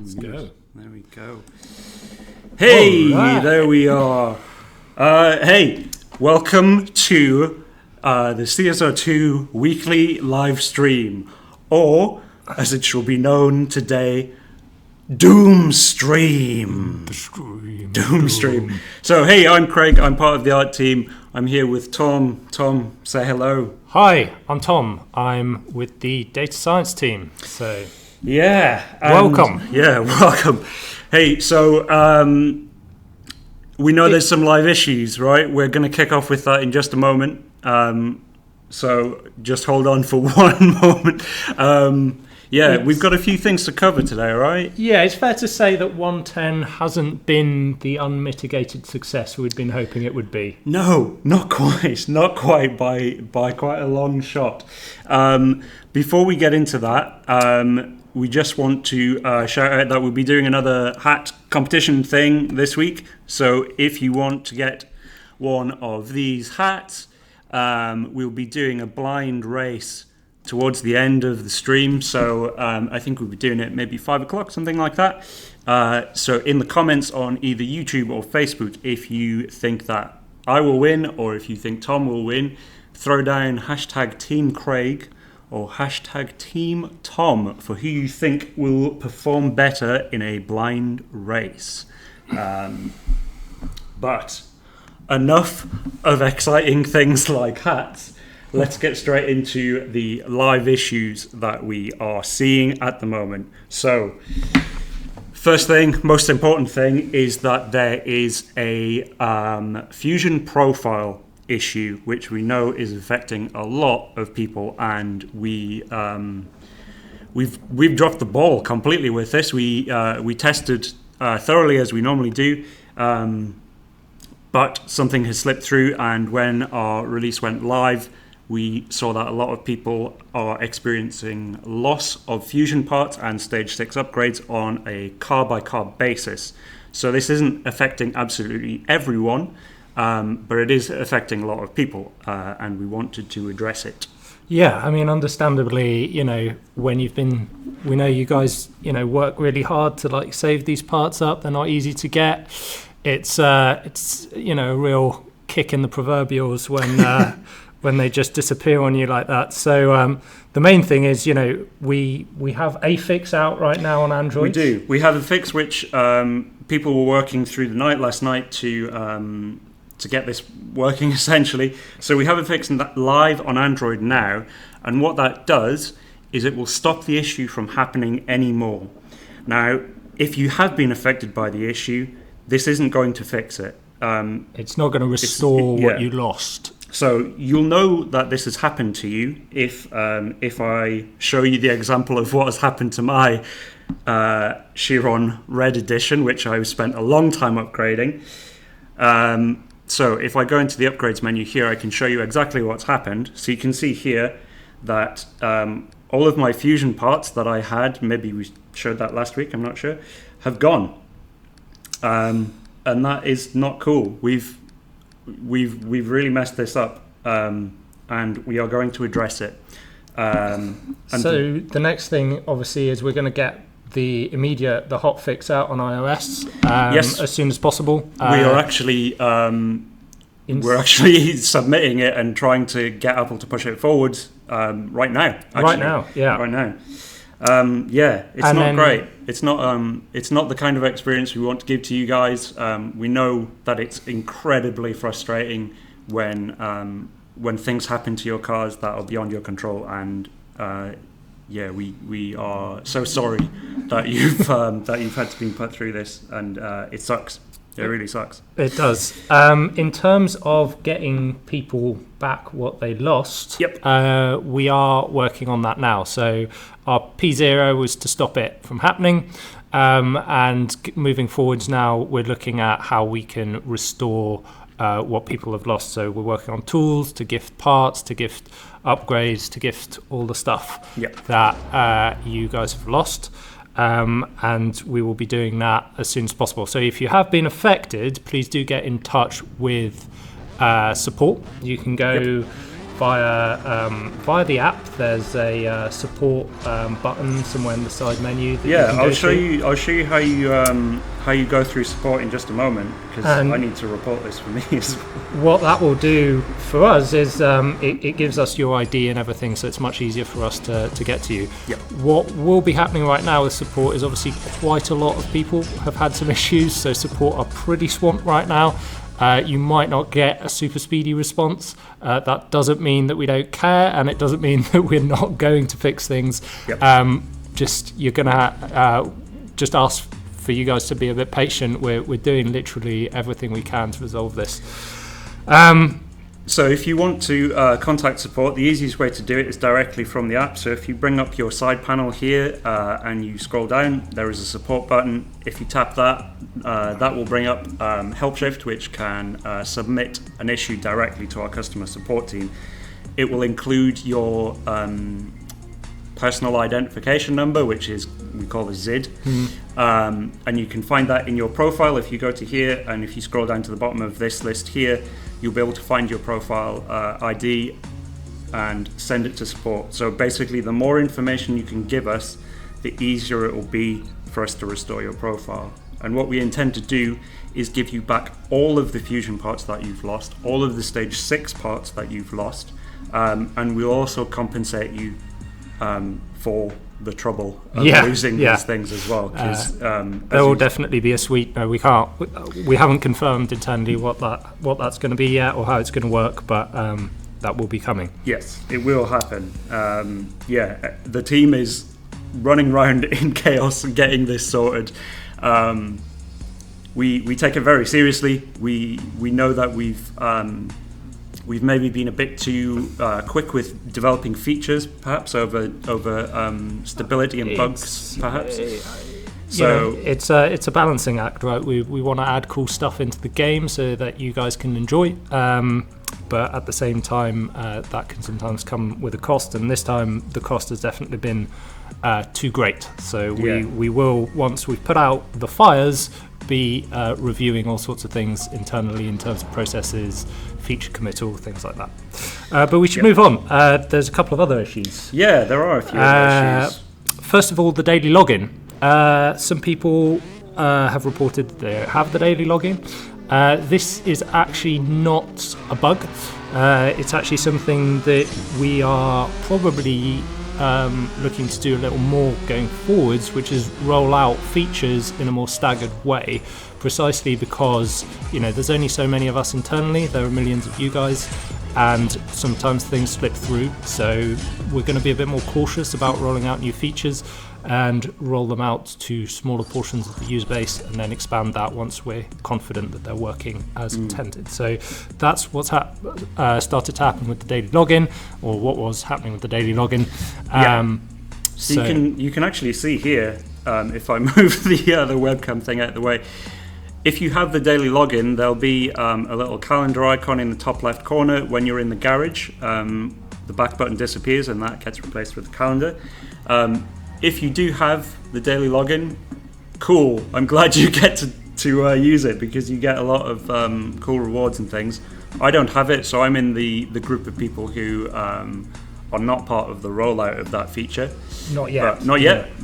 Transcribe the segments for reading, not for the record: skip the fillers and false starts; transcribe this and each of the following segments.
Let's go. There we go. Hey, right. There we are. Hey, welcome to the CSR2 weekly live stream, or as it shall be known today, Doom Stream. Doom Stream. So, hey, I'm Craig. I'm part of the art team. I'm here with Tom. Tom, say hello. Hi, I'm Tom. I'm with the data science team. So, yeah. welcome. Yeah, welcome. Hey, so we know there's some live issues, right? We're going to kick off with that in just a moment. So just hold on for one moment. We've got a few things to cover today, right? Yeah, it's fair to say that 110 hasn't been the unmitigated success we'd been hoping it would be. No, not quite. Not quite by quite a long shot. Before we get into that, we just want to shout out that we'll be doing another hat competition thing this week. So if you want to get one of these hats, we'll be doing a blind race towards the end of the stream. So I think we'll be doing it maybe 5 o'clock, something like that. So in the comments on either YouTube or Facebook, if you think that I will win or if you think Tom will win, throw down hashtag Team Craig or hashtag Team Tom for who you think will perform better in a blind race. But enough of exciting things like hats. Let's get straight into the live issues that we are seeing at the moment. So, first thing, most important thing, is that there is a fusion profile issue, which we know is affecting a lot of people, and we've dropped the ball completely with this. We tested thoroughly as we normally do, but something has slipped through, and when our release went live, we saw that a lot of people are experiencing loss of fusion parts and stage 6 upgrades on a car-by-car basis. So this isn't affecting absolutely everyone, but it is affecting a lot of people, and we wanted to address it. Yeah, I mean, understandably, when we know you guys, work really hard to save these parts up. They're not easy to get. It's a real kick in the proverbials when when they just disappear on you like that. So the main thing is, we have a fix out right now on Android. We do. We have a fix which people were working through the night last night to get this working, essentially. So we have a fix live on Android now, and what that does is it will stop the issue from happening anymore. Now, if you have been affected by the issue, this isn't going to fix it. It's not going to restore what you lost. So you'll know that this has happened to you if I show you the example of what has happened to my Chiron Red Edition, which I spent a long time upgrading. So if I go into the upgrades menu here, I can show you exactly what's happened. So you can see here that all of my fusion parts that I had, maybe we showed that last week, I'm not sure, have gone. And that is not cool. We've really messed this up, and we are going to address it. So the next thing, obviously, is we're going to get the hot fix out on iOS as soon as possible. We are actually we're actually submitting it and trying to get Apple to push it forward right now. Actually. Right now, yeah. Right now. It's not great. It's not the kind of experience we want to give to you guys. We know that it's incredibly frustrating when things happen to your cars that are beyond your control, and we are so sorry that you've had to be put through this, and it sucks. It really sucks. It does. In terms of getting people back what they lost, we are working on that now. So our P0 was to stop it from happening. And moving forwards now, we're looking at how we can restore what people have lost. So we're working on tools to gift parts, to gift upgrades, to gift all the stuff that you guys have lost. And we will be doing that as soon as possible. So if you have been affected, please do get in touch with support. You can go via the app. There's a support button somewhere in the side menu. That I'll show you how you go through support in just a moment, because I need to report this for me as well. What that will do for us is it gives us your ID and everything, so it's much easier for us to get to you. Yep. What will be happening right now with support is obviously quite a lot of people have had some issues, so support are pretty swamped right now. You might not get a super speedy response. That doesn't mean that we don't care, and it doesn't mean that we're not going to fix things. Yep. You're gonna just ask for you guys to be a bit patient. We're doing literally everything we can to resolve this. So if you want to contact support, the easiest way to do it is directly from the app. So if you bring up your side panel here and you scroll down, there is a support button. If you tap that, that will bring up HelpShift, which can submit an issue directly to our customer support team. It will include your personal identification number, which is we call the ZID, and you can find that in your profile. If you go to here and if you scroll down to the bottom of this list here, you'll be able to find your profile ID and send it to support. So basically, the more information you can give us, the easier it will be for us to restore your profile. And what we intend to do is give you back all of the fusion parts that you've lost, all of the stage 6 parts that you've lost, and we'll also compensate you for the trouble of losing these things as well. There will definitely be a suite. We haven't confirmed internally what that's going to be yet or how it's going to work, but that will be coming. Yes, it will happen. The team is running around in chaos and getting this sorted. We take it very seriously. We know that we've maybe been a bit too quick with developing features, perhaps over stability and bugs, perhaps. So it's a balancing act, right? We want to add cool stuff into the game so that you guys can enjoy, but at the same time, that can sometimes come with a cost. And this time, the cost has definitely been too great. So we will, once we've put out the fires, be reviewing all sorts of things internally in terms of processes, feature committal, things like that. But we should move on. There's a couple of other issues. Yeah, there are a few other issues. First of all, the daily login. Some people have reported they have the daily login. This is actually not a bug. It's actually something that we are probably looking to do a little more going forwards, which is roll out features in a more staggered way, precisely because there's only so many of us internally. There are millions of you guys, and sometimes things slip through, so we're going to be a bit more cautious about rolling out new features and roll them out to smaller portions of the user base and then expand that once we're confident that they're working as intended. So that's what's started to happen with the daily login, or what was happening with the daily login. So you can actually see here, if I move the webcam thing out of the way, if you have the daily login, there'll be a little calendar icon in the top left corner. When you're in the garage, the back button disappears and that gets replaced with the calendar. If you do have the daily login, cool. I'm glad you get to use it, because you get a lot of cool rewards and things. I don't have it, so I'm in the group of people who are not part of the rollout of that feature. Not yet.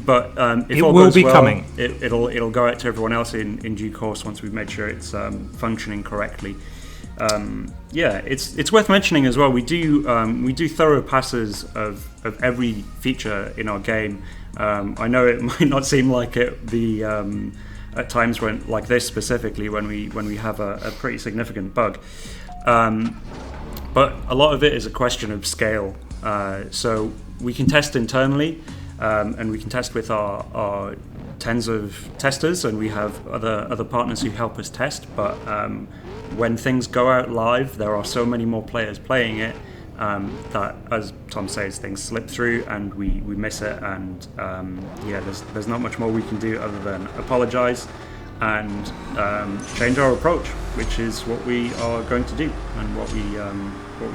But if it all will goes be well, coming. It'll go out to everyone else in due course once we've made sure it's functioning correctly. It's worth mentioning as well. We do thorough passes of every feature in our game. I know it might not seem like it at times when like this specifically when we have a pretty significant bug, but a lot of it is a question of scale. So we can test internally, and we can test with our tens of testers, and we have other partners who help us test. But when things go out live, there are so many more players playing it that, as Tom says, things slip through and we miss it. And there's not much more we can do other than apologise and change our approach, which is what we are going to do and what we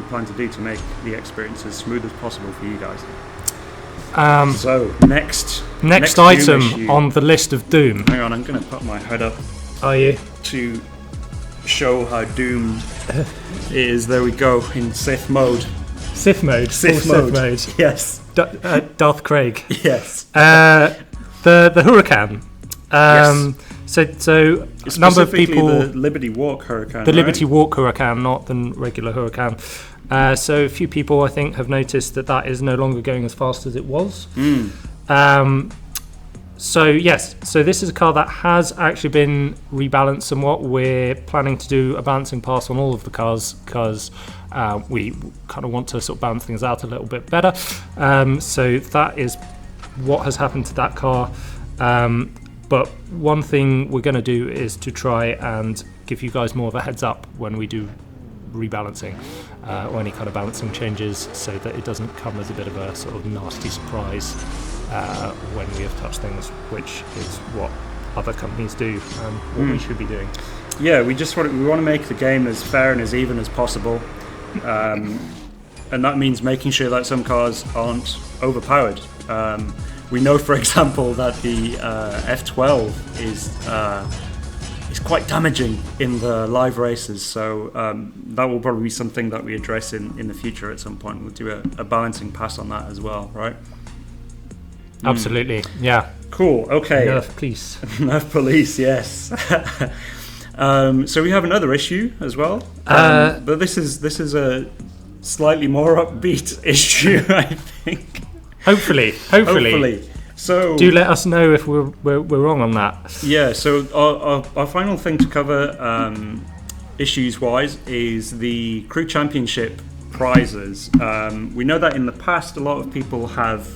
plan to do to make the experience as smooth as possible for you guys. So next item on the list of doom. Hang on, I'm going to put my head up. Are you? To show how doomed it is. There we go, in Sith mode. Sith mode. Sith Full mode. Sith mode. Yes. Darth Craig. Yes. The Huracan. Yes. So a number of people. The Liberty Walk Huracan. The Liberty Walk Huracan, not the regular Huracan. So a few people, I think, have noticed that is no longer going as fast as it was. So yes, so this is a car that has actually been rebalanced somewhat. We're planning to do a balancing pass on all of the cars because we kind of want to sort of balance things out a little bit better. So that is what has happened to that car. But one thing we're going to do is to try and give you guys more of a heads up when we do rebalancing or any kind of balancing changes, so that it doesn't come as a bit of a sort of nasty surprise when we have touched things, which is what other companies do and what we should be doing. Yeah, we want to make the game as fair and as even as possible, and that means making sure that some cars aren't overpowered. We know, for example, that the F12 is quite damaging in the live races, so that will probably be something that we address in the future at some point. We'll do a balancing pass on that as well, right? Absolutely, yeah. Cool, okay. Nerf police. Nerf police, yes. So we have another issue as well, but this is a slightly more upbeat issue, I think. Hopefully. So do let us know if we're wrong on that. Yeah. So our final thing to cover, issues-wise, is the Crew Championship prizes. We know that in the past, a lot of people have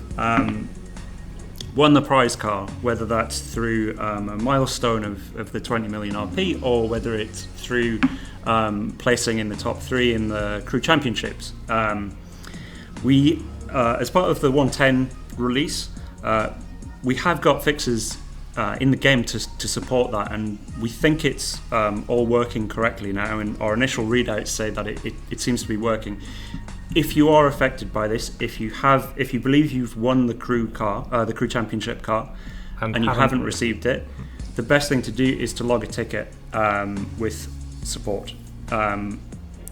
won the prize car, whether that's through a milestone of the 20 million RP, or whether it's through placing in the top 3 in the Crew Championships. We, as part of the 110 release, we have got fixes in the game to support that, and we think it's all working correctly now, and our initial readouts say that it seems to be working. If you are affected by this, if you believe you've won the Crew car, the Crew Championship car, and you haven't received it, the best thing to do is to log a ticket with support.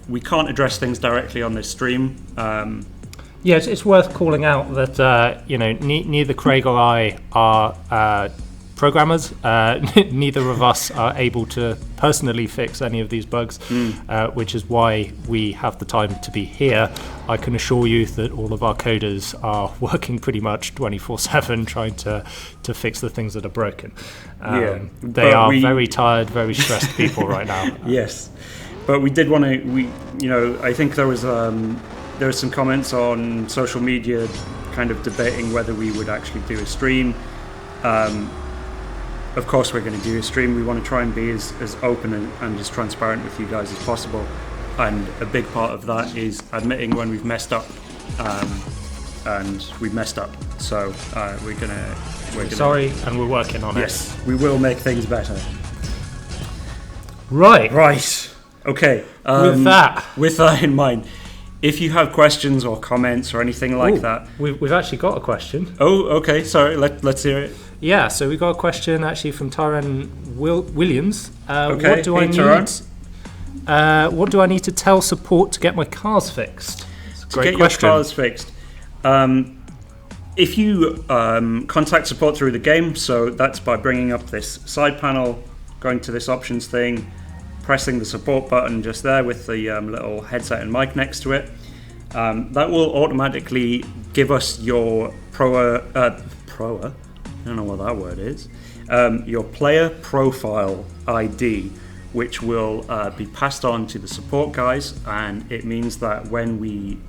We can't address things directly on this stream. Yeah, it's worth calling out that neither Craig or I are programmers. Neither of us are able to personally fix any of these bugs, which is why we have the time to be here. I can assure you that all of our coders are working pretty much 24/7 trying to fix the things that are broken. They are very tired, very stressed people right now. Yes, but we did want to. I think there was some comments on social media, kind of debating whether we would actually do a stream. Of course we're going to do a stream. We want to try and be as open and as transparent with you guys as possible, and a big part of that is admitting when we've messed up, and we've messed up, so we're gonna sorry, and we're working on it. Yes, we will make things better. Right Okay, with that in mind, if you have questions or comments or anything like that, we've actually got a question. Oh, okay. Sorry. Let's hear it. Yeah. So we got a question actually from Tyron Williams. Okay. What do I need? What do I need to tell support to get my cars fixed? Great question. Your cars fixed. If you contact support through the game, so that's by bringing up this side panel, going to this options thing, pressing the support button just there with the little headset and mic next to it. That will automatically give us your I don't know what that word is. Your player profile ID, which will be passed on to the support guys, and it means that when we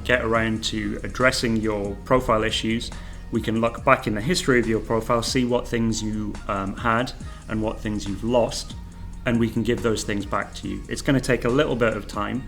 get around to addressing your profile issues, we can look back in the history of your profile, see what things you had and what things you've lost, and we can give those things back to you. It's going to take a little bit of time,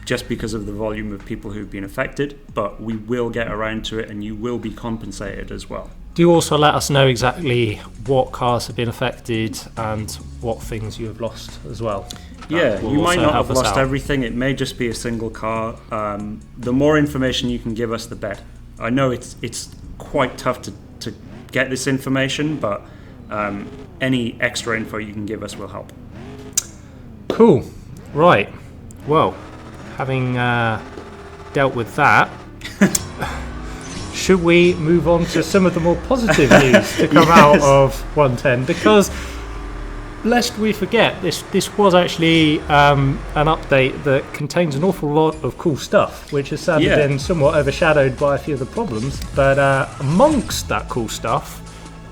just because of the volume of people who've been affected, but we will get around to it and you will be compensated as well. Do you also let us know exactly what cars have been affected and what things you have lost as well? Yeah, you might not have lost everything. It may just be a single car. The more information you can give us, the better. I know it's quite tough to get this information, but any extra info you can give us will help. Cool. Right. Well, having dealt with that, should we move on to some of the more positive news to come out of 110? Because lest we forget, this was actually an update that contains an awful lot of cool stuff, which has sadly been somewhat overshadowed by a few of the problems. But amongst that cool stuff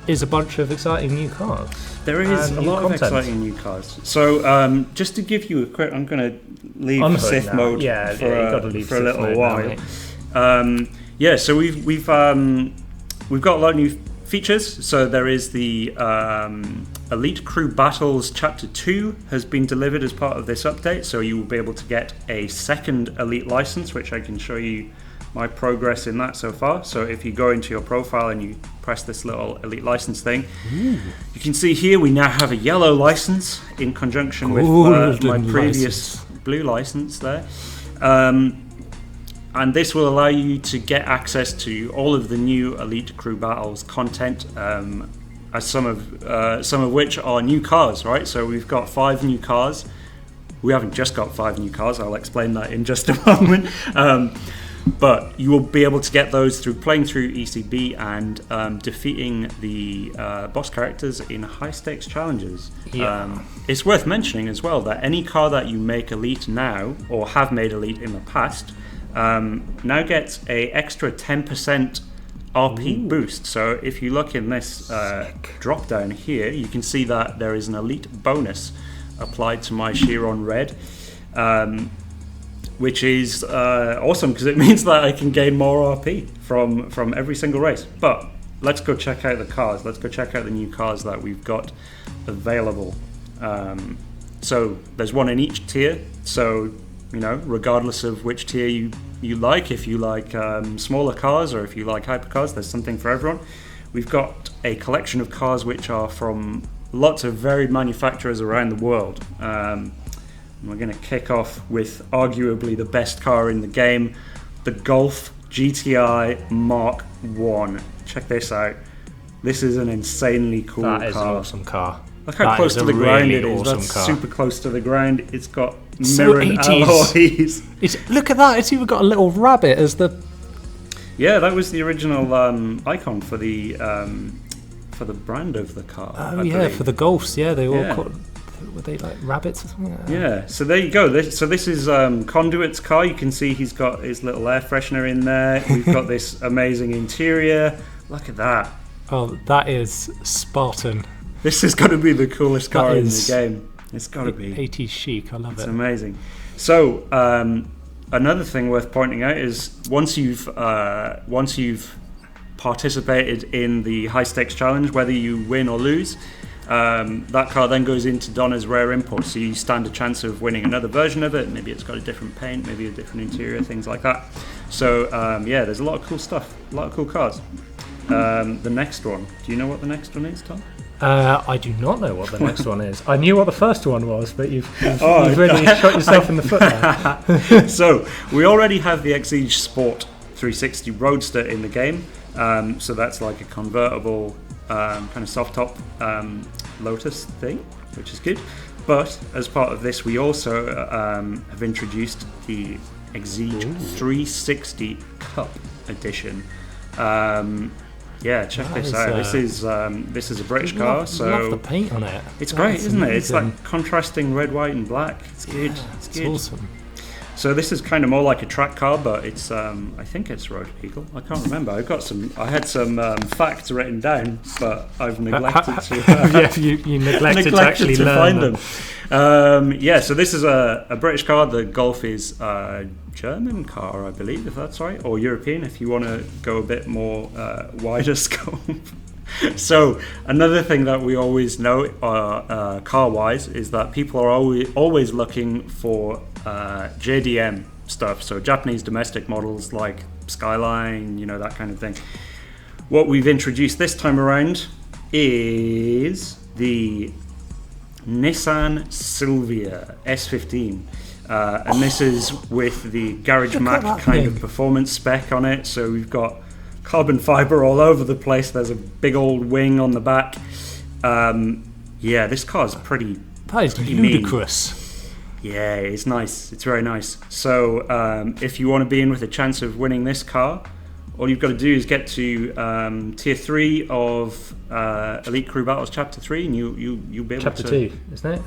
is a bunch of exciting new cars. There is a lot of exciting new cars. So just to give you a quick, I'm going to leave Sith mode for a little while. So we've got a lot of new features. So there is the Elite Crew Battles Chapter 2 has been delivered as part of this update. So you will be able to get a second Elite license, which I can show you my progress in that so far. So if you go into your profile and you press this little Elite license thing, you can see here we now have a yellow license in conjunction with my previous blue license there. And this will allow you to get access to all of the new Elite Crew Battles content, as some of which are new cars, right? So we've got 5 new cars. We haven't just got 5 new cars. I'll explain that in just a moment. But you will be able to get those through playing through ECB and defeating the boss characters in high-stakes challenges. It's worth mentioning as well that any car that you make Elite now, or have made Elite in the past, now gets a extra 10% RP boost. So if you look in this drop down here, you can see that there is an Elite bonus applied to my Chiron Red, which is awesome because it means that I can gain more RP from every single race. But let's go check out the cars. Let's go check out the new cars that we've got available. So there's one in each tier. So, you know, regardless of which tier you like, if you like smaller cars or if you like hypercars, there's something for everyone. We've got a collection of cars which are from lots of varied manufacturers around the world. We're going to kick off with arguably the best car in the game, the Golf GTI Mark 1. Check this out. This is an insanely cool car. That is an awesome car. Look how close to the ground it is. That's super close to the ground. It's got mirrored alloys. Look at that. It's even got a little rabbit as the... Yeah, that was the original icon for the brand of the car. Oh, yeah, for the Golfs. Yeah, they all called... Were they like rabbits or something like that? Yeah, so there you go. This is Conduit's car. You can see he's got his little air freshener in there. We've got this amazing interior. Look at that. Oh, that is Spartan. This has got to be the coolest car in the game. It's got to be. 80s chic, I love it. It's amazing. So, another thing worth pointing out is once you've participated in the high stakes challenge, whether you win or lose, that car then goes into Donna's rare import, so you stand a chance of winning another version of it. Maybe it's got a different paint, maybe a different interior, things like that. So there's a lot of cool stuff, a lot of cool cars. The next one, do you know what the next one is, Tom? I do not know what the next one is. I knew what the first one was, but you've really shot yourself in the foot there. So we already have the Exige Sport 360 Roadster in the game. So that's like a convertible kind of soft top Lotus thing, which is good. But as part of this, we also have introduced the Exige 360 Cup Edition. Check this out. This is a British car. So love the paint on it. It's great, isn't it? It's like contrasting red, white, and black. It's good. It's good. Awesome. So this is kind of more like a track car, but it's I think it's road legal. I can't remember. I had some facts written down, but I've neglected to. You neglected to actually learn them. So this is a British car. The Golf is a German car, I believe, if that's right, or European, if you want to go a bit more wider scope. So another thing that we always know, car-wise, is that people are always looking for JDM stuff, so Japanese domestic models like Skyline, that kind of thing. What we've introduced this time around is the Nissan Silvia S15. And this is with the Garage Mac kind of performance spec on it. So we've got carbon fiber all over the place. There's a big old wing on the back. This car is pretty. That is ludicrous. Yeah, it's nice. It's very nice. So if you want to be in with a chance of winning this car, all you've got to do is get to Tier 3 of Elite Crew Battles Chapter 3, and you'll be able Chapter to... 2, isn't it?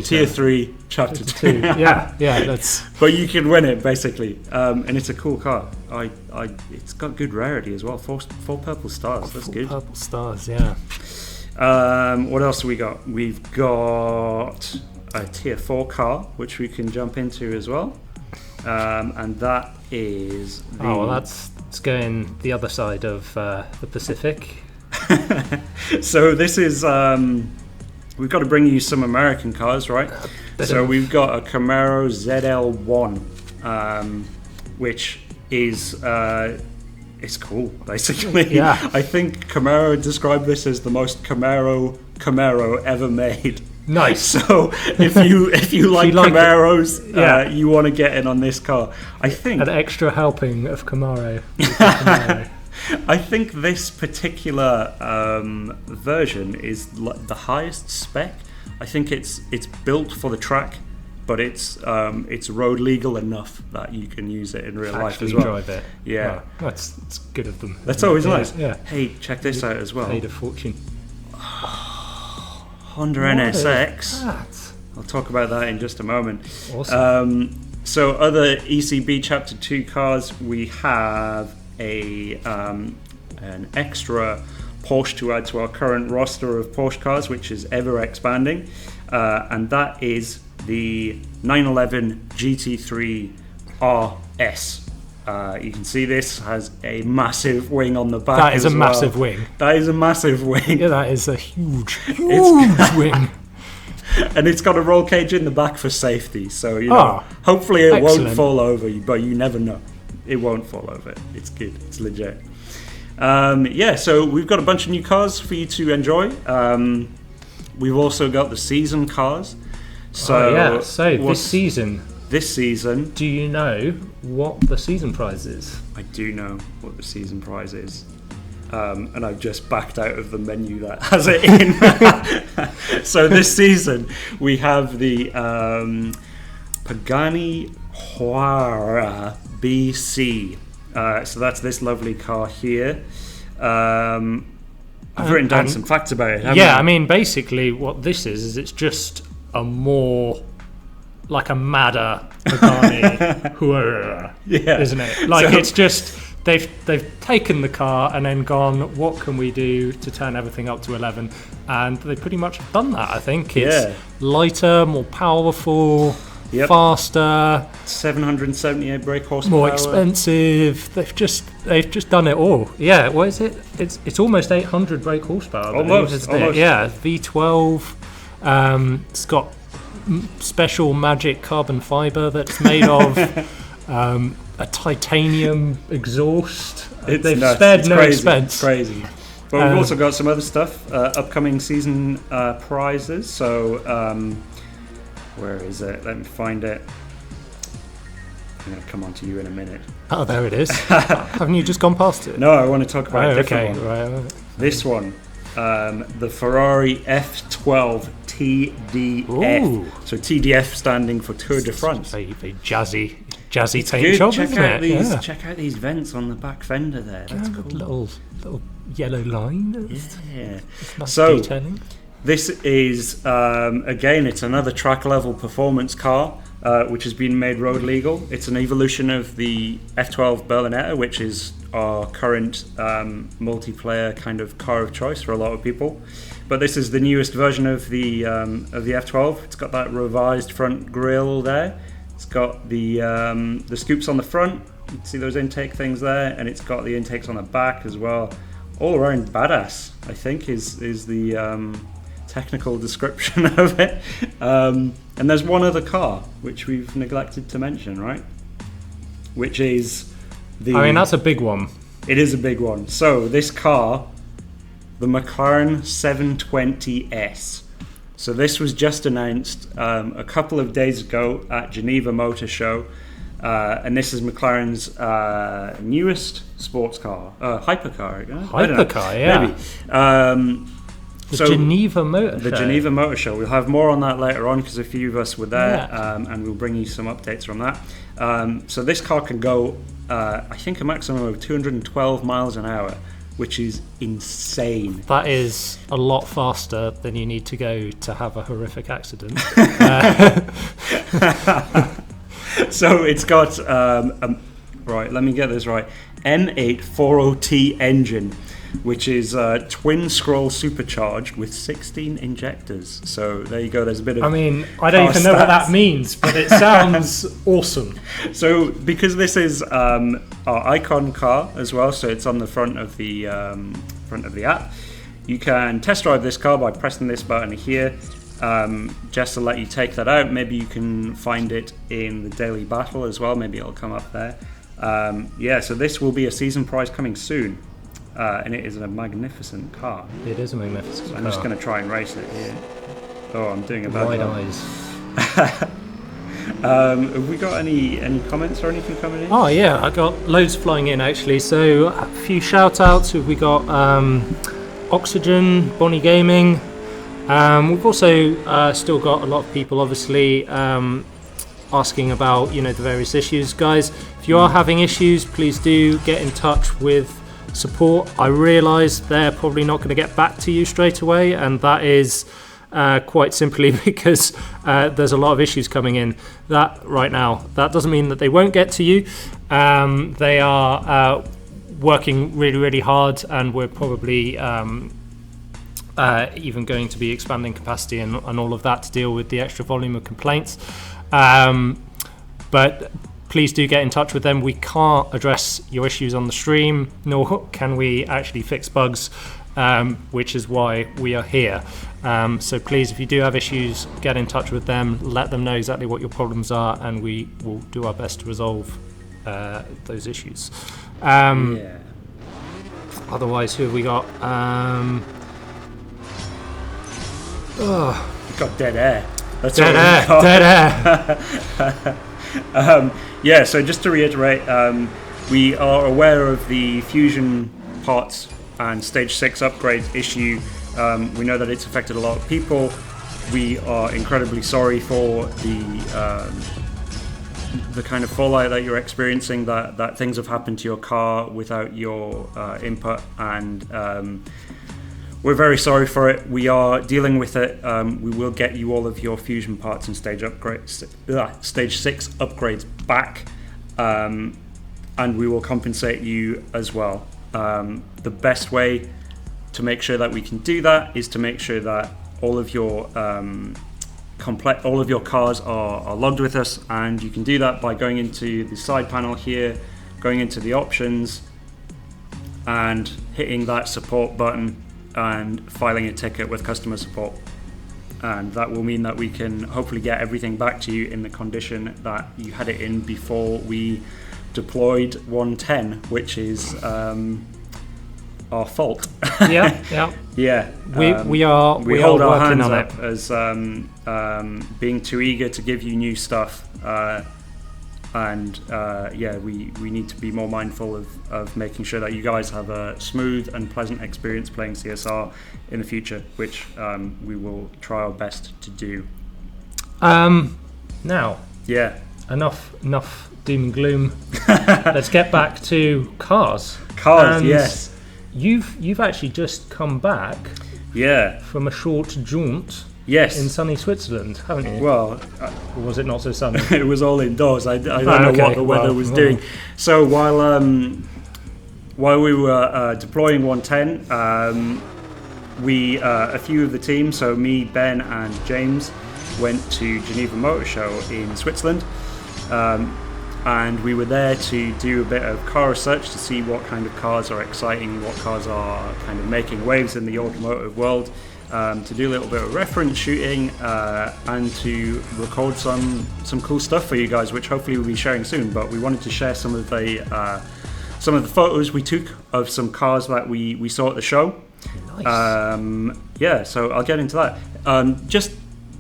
Tier 3, Chapter 2. yeah, that's... But you can win it, basically. And it's a cool car. It's got good rarity as well. Four purple stars. That's good. Purple stars, yeah. What else have we got? We've got a Tier 4 car, which we can jump into as well. And that is it's going the other side of the Pacific. So this is... we've got to bring you some American cars, right? So we've got a Camaro ZL1, which is it's cool, basically. Yeah. I think Camaro described this as the most Camaro ever made. Nice. So if you like Camaros, you want to get in on this car. I think an extra helping of Camaro. I think this particular version is the highest spec. I think it's built for the track, but it's road legal enough that you can use it in real life as well. Drive it. Yeah, that's good of them. That's always nice. Yeah. Hey, check this out as well. Paid a fortune. Honda NSX. I'll talk about that in just a moment. Awesome. So other ECB Chapter 2 cars, we have an extra Porsche to add to our current roster of Porsche cars, which is ever expanding, and that is the 911 GT3 RS. You can see this has a massive wing on the back. That is a massive wing. That is a massive wing. Yeah, that is a huge wing. And it's got a roll cage in the back for safety, so hopefully it won't fall over, but you never know. It won't fall over. It's good. It's legit. So we've got a bunch of new cars for you to enjoy. We've also got the season cars. So this season, do you know what the season prize is? I do know what the season prize is. And I've just backed out of the menu that has it in. So this season we have the Pagani Huayra BC. So that's this lovely car here. I've written down some facts about it. I mean, basically what this is it's just a more like a madder Pagani Huayra, isn't it? Like it's just they've taken the car and then gone, what can we do to turn everything up to 11? And they pretty much have done that. I think it's lighter, more powerful. Faster, 778 brake horsepower, more expensive. They've just done it all. Yeah, what is it? It's almost 800 brake horsepower. Almost. Yeah, V12. It's got special magic carbon fiber that's made of a titanium exhaust. They've spared no expense. It's crazy. But we've also got some other stuff, upcoming season prizes. So. Where is it? Let me find it. I'm going to come on to you in a minute. Oh, there it is. Haven't you just gone past it? No, I want to talk about a different one. Right. This one, the Ferrari F12 TDF. Ooh. So TDF standing for Tour de France. Very jazzy paint job, isn't it? Check out these vents on the back fender there. That's cool. Little yellow line. Yeah. Nice detailing. This is, again, it's another track-level performance car, which has been made road legal. It's an evolution of the F12 Berlinetta, which is our current multiplayer kind of car of choice for a lot of people. But this is the newest version of the F12. It's got that revised front grille there. It's got the scoops on the front. You can see those intake things there, and it's got the intakes on the back as well. All around badass, I think, is the technical description of it. And there's one other car which we've neglected to mention, right? Which is that's a big one. It is a big one. So this car, the McLaren 720S. So this was just announced a couple of days ago at Geneva Motor Show. And this is McLaren's newest sports car, hypercar. Hypercar, yeah. Maybe. The Geneva Motor Show. The Geneva Motor Show. We'll have more on that later on because a few of us were there, and we'll bring you some updates from that. So this car can go, I think, a maximum of 212 miles an hour, which is insane. That is a lot faster than you need to go to have a horrific accident. So it's got, right, let me get this right, M840T engine, which is twin scroll supercharged with 16 injectors. So there you go. There's a bit of. I mean, I don't even know what that means, but it sounds awesome. So because this is our icon car as well, so it's on the front of the app. You can test drive this car by pressing this button here. Just to let you take that out. Maybe you can find it in the daily battle as well. Maybe it'll come up there. So this will be a season prize coming soon. And it is a magnificent car. It is a magnificent car. I'm just going to try and race it here. Oh, I'm doing a bad Wide job. eyes. Have we got any comments or anything coming in? Oh yeah, I got loads flying in actually. So a few shout outs. We got Oxygen, Bonnie Gaming. We've also still got a lot of people obviously asking about the various issues. Guys, if you are having issues, please do get in touch with support. I realise they're probably not going to get back to you straight away, and that is quite simply because there's a lot of issues coming in right now. That doesn't mean that they won't get to you. They are working really, really hard, and we're probably even going to be expanding capacity and all of that to deal with the extra volume of complaints. But please do get in touch with them. We can't address your issues on the stream, nor can we actually fix bugs, which is why we are here. So please, if you do have issues, get in touch with them, let them know exactly what your problems are, and we will do our best to resolve those issues. Otherwise, who have we got? We've got dead air. That's dead air. So just to reiterate, we are aware of the fusion parts and stage 6 upgrade issue. We know that it's affected a lot of people. We are incredibly sorry for the kind of fallout that you're experiencing, that things have happened to your car without your input, and we're very sorry for it. We are dealing with it. We will get you all of your fusion parts and stage 6 upgrades back, and we will compensate you as well. The best way to make sure that we can do that is to make sure that all of your cars are logged with us, and you can do that by going into the side panel here, going into the options, and hitting that support button and filing a ticket with customer support. And that will mean that we can hopefully get everything back to you in the condition that you had it in before we deployed 110, which is our fault. Yeah. We hold our working hands on up it as being too eager to give you new stuff, we need to be more mindful of making sure that you guys have a smooth and pleasant experience playing CSR in the future, which we will try our best to do. Now, enough doom and gloom. Let's get back to cars. And yes. You've actually just come back. From a short jaunt. Yes. In sunny Switzerland, haven't you? Well, or was it not so sunny? It was all indoors. I don't know what the weather was doing. So while we were deploying 110, we a few of the team, so me, Ben, and James, went to Geneva Motor Show in Switzerland, and we were there to do a bit of car research to see what kind of cars are exciting, what cars are kind of making waves in the automotive world. To do a little bit of reference shooting and to record some cool stuff for you guys, which hopefully we'll be sharing soon. But we wanted to share some of the photos we took of some cars that we saw at the show. Nice. So I'll get into that. Just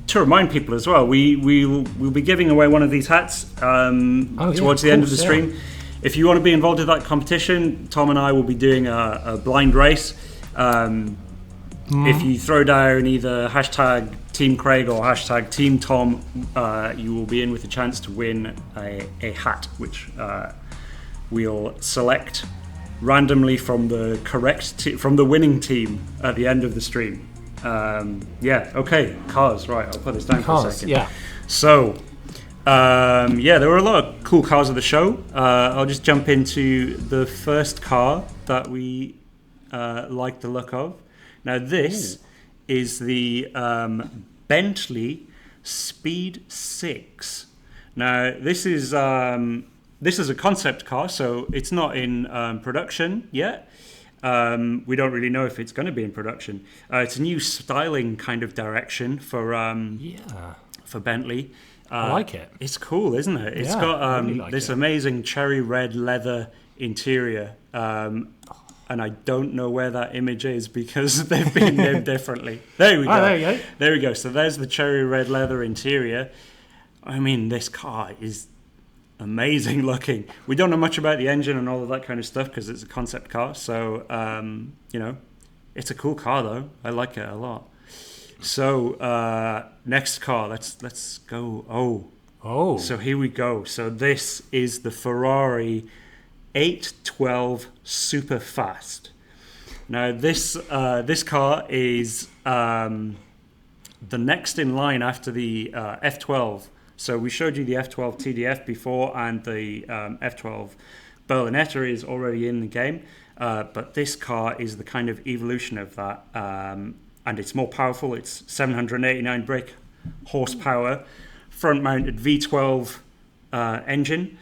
to remind people as well, we'll be giving away one of these hats towards the end of the stream. If you want to be involved in that competition, Tom and I will be doing a blind race. If you throw down either hashtag Team Craig or hashtag Team Tom, you will be in with a chance to win a hat, which we'll select randomly from the from the winning team at the end of the stream. Okay, cars. Right, I'll put this down for a second. Yeah. So, there were a lot of cool cars at the show. I'll just jump into the first car that we like the look of. Now, this is the Bentley Speed 6. Now, this is a concept car, so it's not in production yet. We don't really know if it's going to be in production. It's a new styling kind of direction for Bentley. I like it. It's cool, isn't it? It's got really this amazing cherry red leather interior. And I don't know where that image is because they've been named differently. There we go. There you go. There we go. So there's the cherry red leather interior. I mean, this car is amazing looking. We don't know much about the engine and all of that kind of stuff because it's a concept car. So, it's a cool car though. I like it a lot. So, next car, let's go. Oh. So here we go. So this is the Ferrari 812 Super Fast. Now this car is the next in line after the F12. So we showed you the F12 TDF before, and the F12 Berlinetta is already in the game. But this car is the kind of evolution of that, and it's more powerful. It's 789 brake horsepower, front-mounted V12 engine.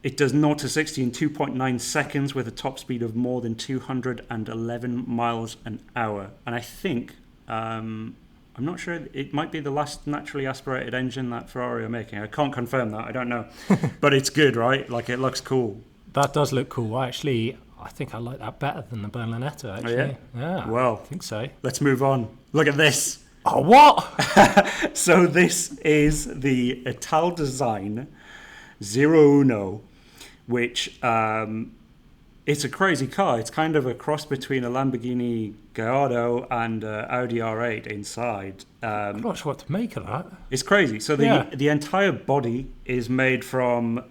It does 0 to 60 in 2.9 seconds with a top speed of more than 211 miles an hour. And I think, I'm not sure, it might be the last naturally aspirated engine that Ferrari are making. I can't confirm that, I don't know. But it's good, right? Like, it looks cool. That does look cool. I think I like that better than the Berlinetta, actually. Oh, yeah? Well, I think so. Let's move on. Look at this. Oh, what? So this is the Ital Design 01, which it's a crazy car. It's kind of a cross between a Lamborghini Gallardo and Audi R8 inside. I'm not sure what to make of that. It's crazy. So the entire body is made from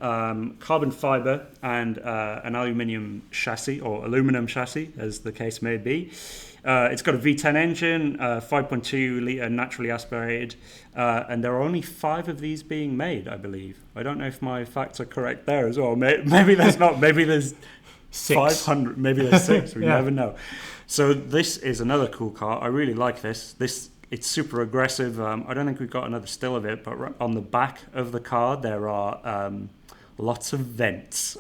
carbon fiber and an aluminum chassis, or aluminum chassis, as the case may be. It's got a V10 engine, 5.2 litre naturally aspirated, and there are only 5 of these being made, I believe. I don't know if my facts are correct there as well. Maybe there's not. Maybe there's 6. 500. Maybe there's 6. We never know. So this is another cool car. I really like this. It's super aggressive. I don't think we've got another still of it, but on the back of the car there are lots of vents.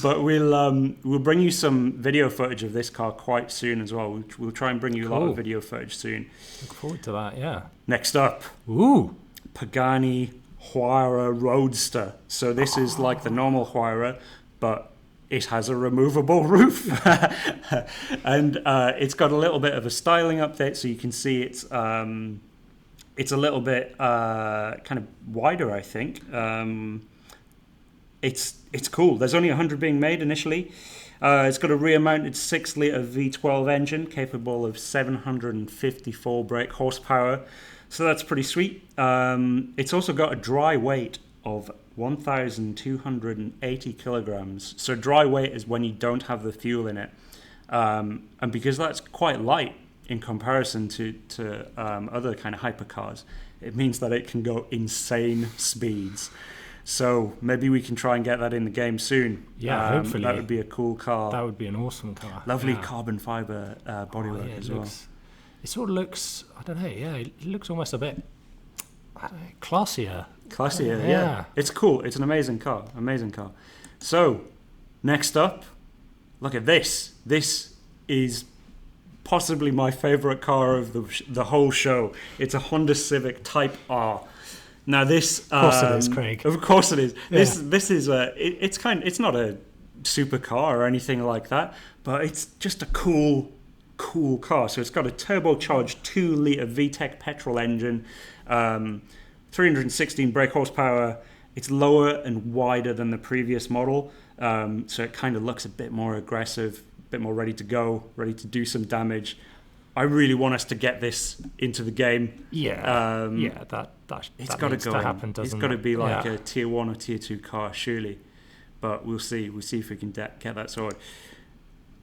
But we'll bring you some video footage of this car quite soon as well. We'll try and bring you a lot of video footage soon. Look forward to that, yeah. Next up, Pagani Huayra Roadster. So this is like the normal Huayra, but it has a removable roof. And it's got a little bit of a styling update, so you can see it's a little bit kind of wider, I think. It's cool. There's only 100 being made initially. It's got a rear-mounted 6-litre V12 engine capable of 754 brake horsepower. So that's pretty sweet. It's also got a dry weight of 1,280 kilograms. So dry weight is when you don't have the fuel in it. And because that's quite light in comparison to other kind of hypercars, it means that it can go insane speeds. So maybe we can try and get that in the game soon. Yeah, hopefully. That would be a cool car. That would be an awesome car. Lovely carbon fibre bodywork as well. It sort of looks, I don't know, it looks almost a bit classier. Classier, yeah. It's cool. It's an amazing car. So, next up, look at this. This is possibly my favourite car of the whole show. It's a Honda Civic Type R. Now this, of course it is, Craig. Of course it is. Yeah. This is it's not a supercar or anything like that, but it's just a cool car. So it's got a turbocharged 2-litre VTEC petrol engine, 316 brake horsepower. It's lower and wider than the previous model, so it kind of looks a bit more aggressive. bit more ready to go, ready to do some damage. I really want us to get this into the game. Yeah, It's got to go happen, doesn't it? It's got to be like a tier 1 or tier 2 car, surely. But we'll see. We'll see if we can get that sorted.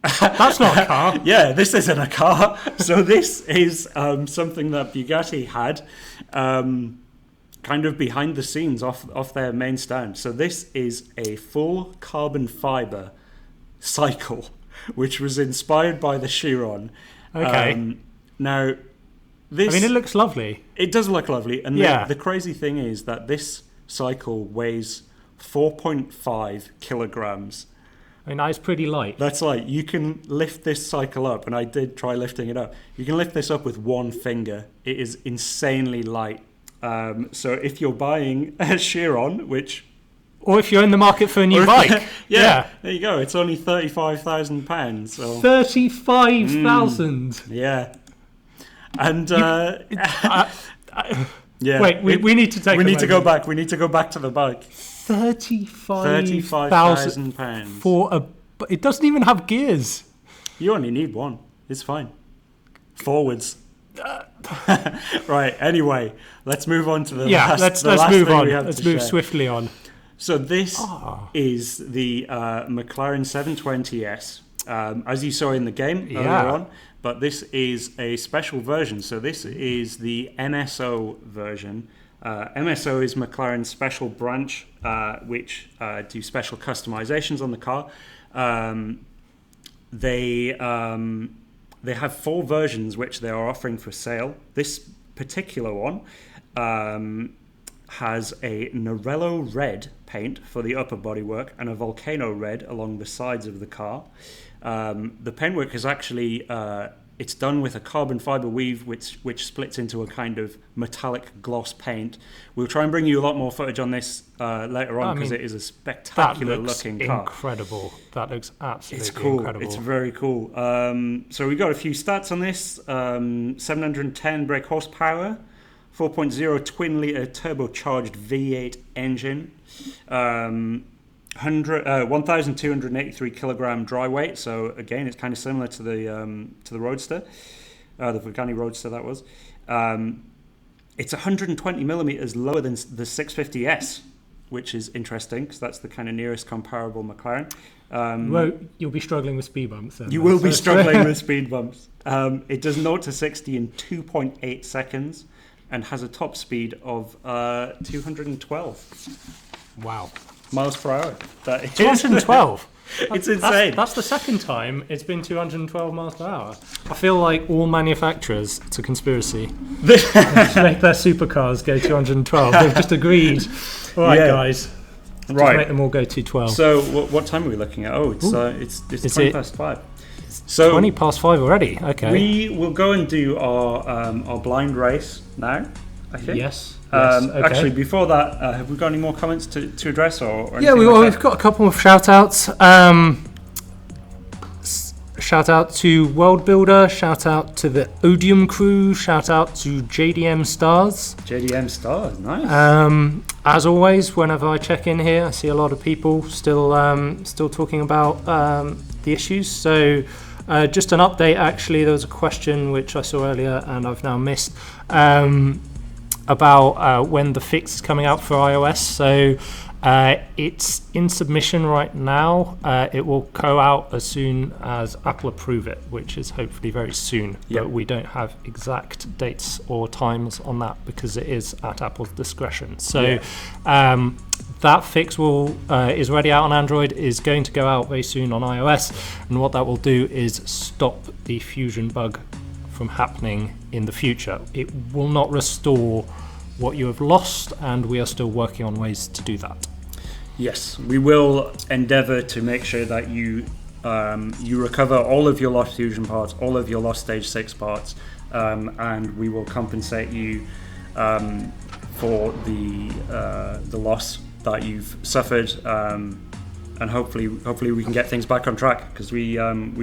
That's not a car. Yeah, this isn't a car. So this is something that Bugatti had kind of behind the scenes off their main stand. So this is a full carbon fiber cycle, which was inspired by the Chiron. Okay. Now, this... I mean, it looks lovely. It does look lovely. And the crazy thing is that this cycle weighs 4.5 kilograms. I mean, that's pretty light. That's like, you can lift this cycle up, and I did try lifting it up. You can lift this up with one finger. It is insanely light. So if you're buying a Chiron, which... Or if you're in the market for a new bike. There you go. It's only £35,000. So. 35,000. Yeah. And wait, we need to take. We need to go back. We need to go back to the bike. £35,000 for a. It doesn't even have gears. You only need one. It's fine. Forwards. Right. Anyway, let's move on to the last. Let's move on. Let's move swiftly on. So this is the McLaren 720S, as you saw in the game earlier on, but this is a special version. So this is the MSO version. MSO is McLaren's special branch, which do special customizations on the car. They have 4 versions which they are offering for sale. This particular one has a Norello red paint for the upper bodywork and a volcano red along the sides of the car. The paintwork is actually it's done with a carbon fiber weave which splits into a kind of metallic gloss paint. We'll try and bring you a lot more footage on this later on, because it is a spectacular looking car. Incredible. That looks absolutely incredible. It's very cool. So we got a few stats on this. 710 brake horsepower, 4.0 twin-litre turbocharged V8 engine, 1,283 kilogram dry weight. So again, it's kind of similar to the Roadster, the Pagani Roadster that was. It's 120 millimeters lower than the 650S, which is interesting because that's the kind of nearest comparable McLaren. Well, you'll be struggling with speed bumps then. You will be struggling with speed bumps. It does 0 to 60 in 2.8 seconds and has a top speed of 212. Wow. Miles per hour. That is 212? It's insane. That's the second time it's been 212 miles per hour. I feel like all manufacturers, it's a conspiracy, to make their supercars go 212. They've just agreed. All right, guys. Right. Make them all go 212. So what time are we looking at? Oh, it's 20 past 5. So 20 past 5 already. Okay. We will go and do our blind race now, I think. Yes. Okay. Actually, before that, have we got any more comments to address? Or we've got a couple of shout-outs. Shout-out to World Builder, shout-out to the Odium crew, shout-out to JDM Stars. JDM Stars, nice. As always, whenever I check in here, I see a lot of people still talking about the issues. So just an update, actually, there was a question which I saw earlier and I've now missed, about when the fix is coming out for iOS. So it's in submission right now. It will go out as soon as Apple approve it, which is hopefully very soon. Yep. But we don't have exact dates or times on that because it is at Apple's discretion. So that fix is already out on Android, is going to go out very soon on iOS. And what that will do is stop the fusion bug from happening in the future. It will not restore what you have lost, and we are still working on ways to do that. Yes, we will endeavour to make sure that you recover all of your lost fusion parts, all of your lost stage 6 parts, and we will compensate you for the loss that you've suffered, and hopefully we can get things back on track, because we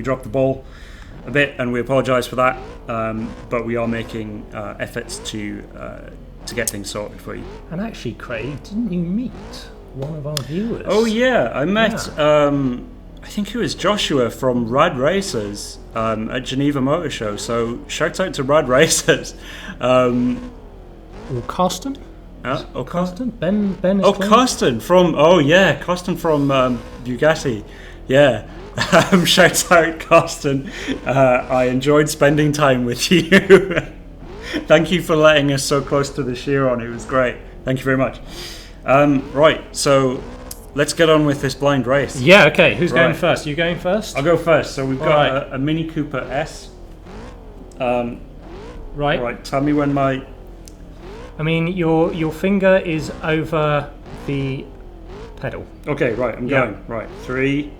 dropped the ball a bit, and we apologise for that, but we are making efforts to get things sorted for you. And actually, Craig, didn't you meet one of our viewers? Oh yeah, I met I think it was Joshua from Rad Racers at Geneva Motor Show. So shout out to Rad Racers. Or Carsten? Carsten? Ben is Carsten from Carsten from Bugatti. Yeah. Shout out, Carsten. I enjoyed spending time with you. Thank you for letting us so close to the Chiron. It was great. Thank you very much. Right, so let's get on with this blind race. Yeah, okay. Who's going first? You going first? I'll go first. So we've got a Mini Cooper S. Right, tell me when your finger is over the pedal. Okay, right, I'm going. Right, 3...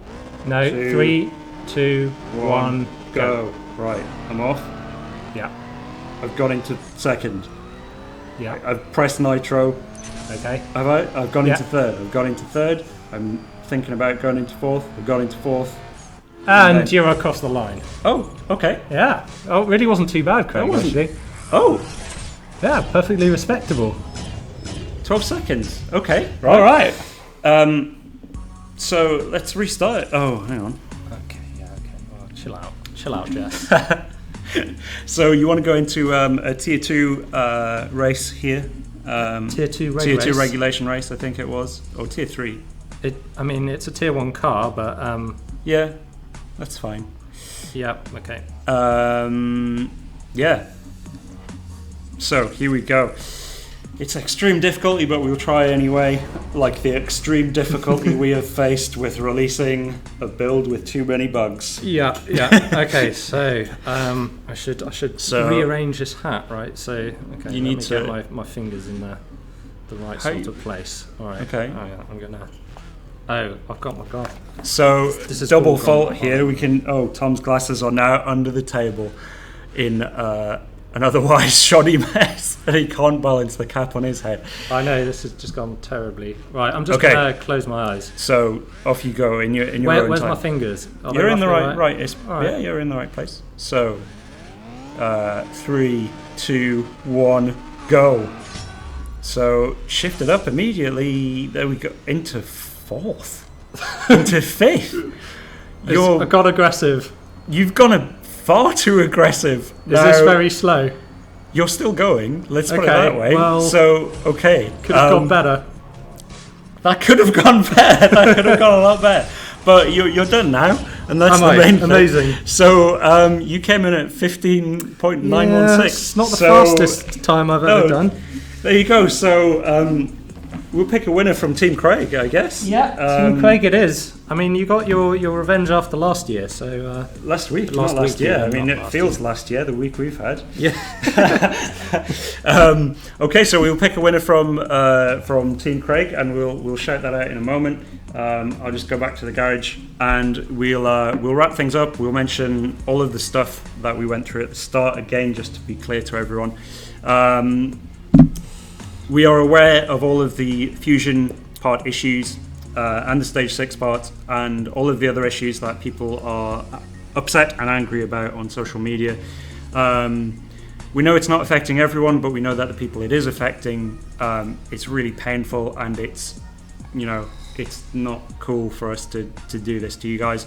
No, 3, 2, 1, go. Right, I'm off. Yeah. I've gone into second. Yeah. I've pressed nitro. Okay. Have I? I've gone into third. I'm thinking about going into fourth. I've gone into fourth. And you're across the line. Oh, okay. Yeah. Oh, it really wasn't too bad, Craig, actually. Oh. Yeah, perfectly respectable. 12 seconds. Okay. Right. All right. So let's restart. Oh, hang on. Okay. Well, chill out, Jess. So you want to go into a tier 2 race here? Tier 2 race. Tier 2 regulation race, I think it was, or tier 3. It's a tier 1 car, but yeah, that's fine. Yeah. Okay. Yeah. So here we go. It's extreme difficulty, but we'll try anyway. Like the extreme difficulty we have faced with releasing a build with too many bugs. Yeah. Okay, so I should rearrange this hat, right? So okay, you need to get my fingers in the right sort of place. All right. Okay. Oh yeah, I'm gonna. Oh, I've got my guy. So this is double fault here. We can. Oh, Tom's glasses are now under the table in an otherwise shoddy mess, and he can't balance the cap on his head. I know, this has just gone terribly. Right, I'm just gonna close my eyes. So off you go in your own Where's time. my fingers? You're in the right. Right. Yeah, you're in the right place. So 3, 2, 1, go. So shift it up immediately. There we go. Into fourth. Into fifth. I got aggressive. You've gone far too aggressive. Is this very slow? You're still going. Let's put it that way. Well, so okay. Could have gone better. That could have gone better. That could have gone a lot better. But you're done now, and that's the main thing. Amazing. So you came in at 15.916. It's not the fastest time I've ever done. There you go. So we'll pick a winner from Team Craig, I guess. Yeah, Team Craig it is. I mean, you got your revenge after last year, so... last week, not last year. I mean, it feels last year, the week we've had. Yeah. Okay, so we'll pick a winner from Team Craig, and we'll shout that out in a moment. I'll just go back to the garage, and we'll wrap things up. We'll mention all of the stuff that we went through at the start again, just to be clear to everyone. We are aware of all of the fusion part issues and the stage 6 parts and all of the other issues that people are upset and angry about on social media. We know it's not affecting everyone, but we know that the people it is affecting, it's really painful, and it's not cool for us to do this to you guys.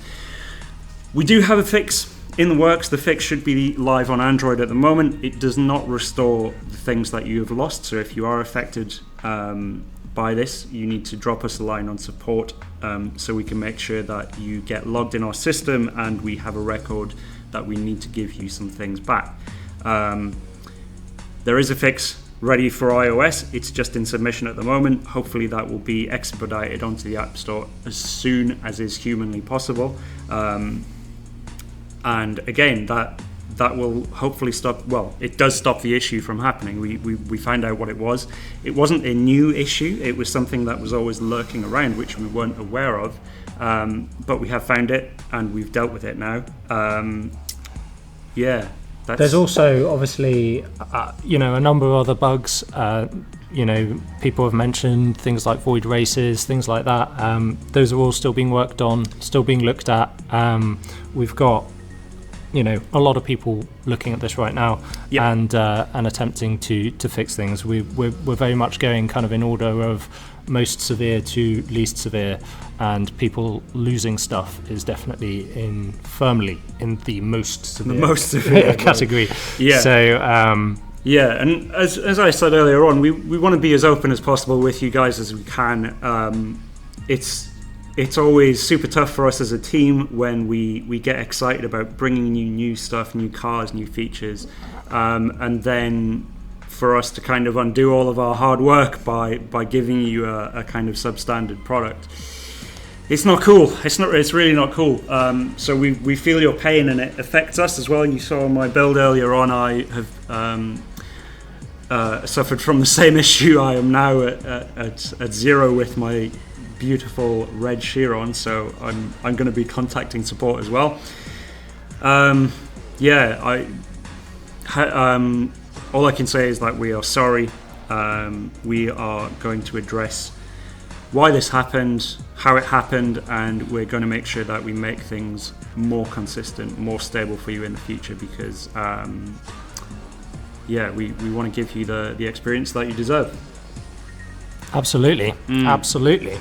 We do have a fix in the works. The fix should be live on Android at the moment. It does not restore the things that you have lost, so if you are affected by this, you need to drop us a line on support so we can make sure that you get logged in our system and we have a record that we need to give you some things back. There is a fix ready for iOS. It's just in submission at the moment. Hopefully that will be expedited onto the App Store as soon as is humanly possible. And again, that will hopefully stop. Well, it does stop the issue from happening. We found out what it was. It wasn't a new issue. It was something that was always lurking around, which we weren't aware of. But we have found it, and we've dealt with it now. There's also obviously a number of other bugs. People have mentioned things like void races, things like that. Those are all still being worked on, still being looked at. We've got a lot of people looking at this right now, and attempting to fix things. We're very much going kind of in order of most severe to least severe, and people losing stuff is definitely firmly in the most severe, category. Yeah. So yeah, and as I said earlier on, we want to be as open as possible with you guys as we can. It's always super tough for us as a team when we get excited about bringing you new stuff, new cars, new features, and then for us to kind of undo all of our hard work by giving you a kind of substandard product. It's not cool. It's really not cool. So we feel your pain, and it affects us as well. And you saw my build earlier on, I have suffered from the same issue. I am now at 0 with my beautiful red Chiron, so I'm going to be contacting support as well. All I can say is that we are sorry. We are going to address why this happened, how it happened, and we're going to make sure that we make things more consistent, more stable for you in the future, because we want to give you the experience that you deserve. Absolutely. Absolutely.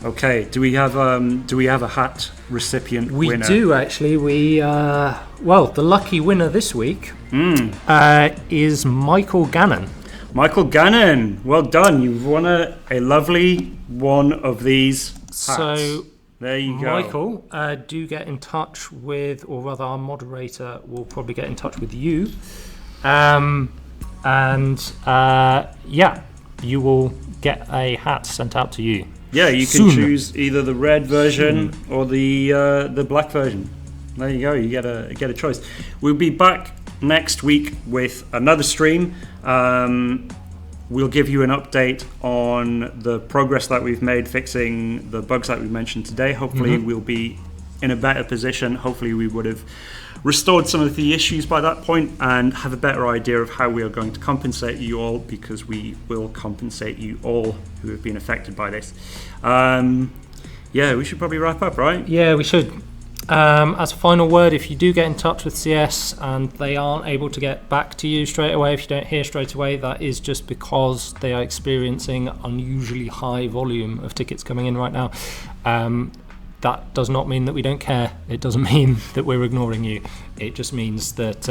Okay, do we have a hat recipient winner? We do, actually. The lucky winner this week is Michael Gannon. Michael Gannon, well done. You've won a lovely one of these hats. So there you go. Michael, do get in touch with, or rather our moderator will probably get in touch with you. You will get a hat sent out to you. Yeah, you can choose either the red version or the black version. There you go. You get a choice. We'll be back next week with another stream. We'll give you an update on the progress that we've made fixing the bugs that we mentioned today. Hopefully we'll be in a better position. Hopefully we would have restored some of the issues by that point and have a better idea of how we are going to compensate you all, because we will compensate you all who have been affected by this. We should probably wrap up, right? Yeah, we should. As a final word, if you do get in touch with CS and they aren't able to get back to you straight away, if you don't hear straight away, that is just because they are experiencing unusually high volume of tickets coming in right now. That does not mean that we don't care. It doesn't mean that we're ignoring you. It just means that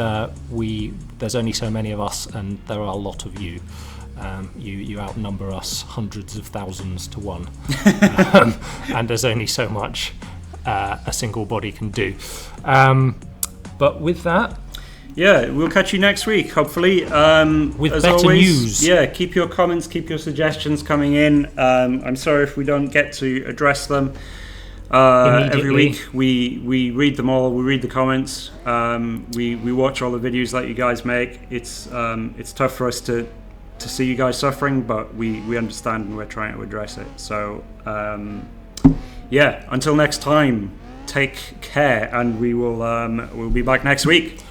there's only so many of us, and there are a lot of you. You outnumber us hundreds of thousands to one, and there's only so much a single body can do. But with that, we'll catch you next week, hopefully. With better news. Yeah, keep your comments, keep your suggestions coming in. I'm sorry if we don't get to address them every week. We read them all. We read the comments. We watch all the videos that you guys make. It's tough for us to see you guys suffering, but we understand and we're trying to address it. So until next time, take care, and we'll be back next week.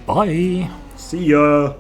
Bye. See ya.